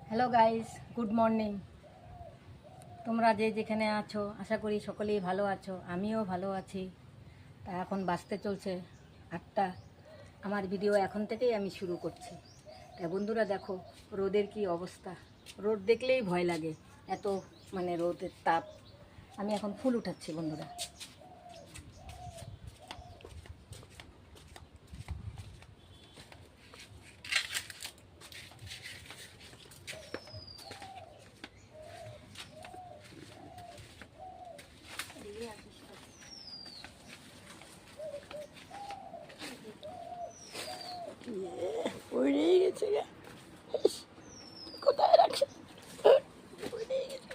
Hello guys, good morning. তোমরা যে যেখানে আছো আশা করি সকলেই ভালো আছো, আমিও ভালো আছি। তা এখন বাজতে চলছে 8টা। আমার ভিডিও এখন থেকেই আমি শুরু করছি। তা বন্ধুরা দেখো রোদের কি অবস্থা, রোদ দেখলেই ভয় লাগে, এত রোদের তাপ। আমি এখন ফুল উঠাচ্ছি বন্ধুরা। পড়েই গেছে গা, কোথায় রাখছে, পড়েই গেছে।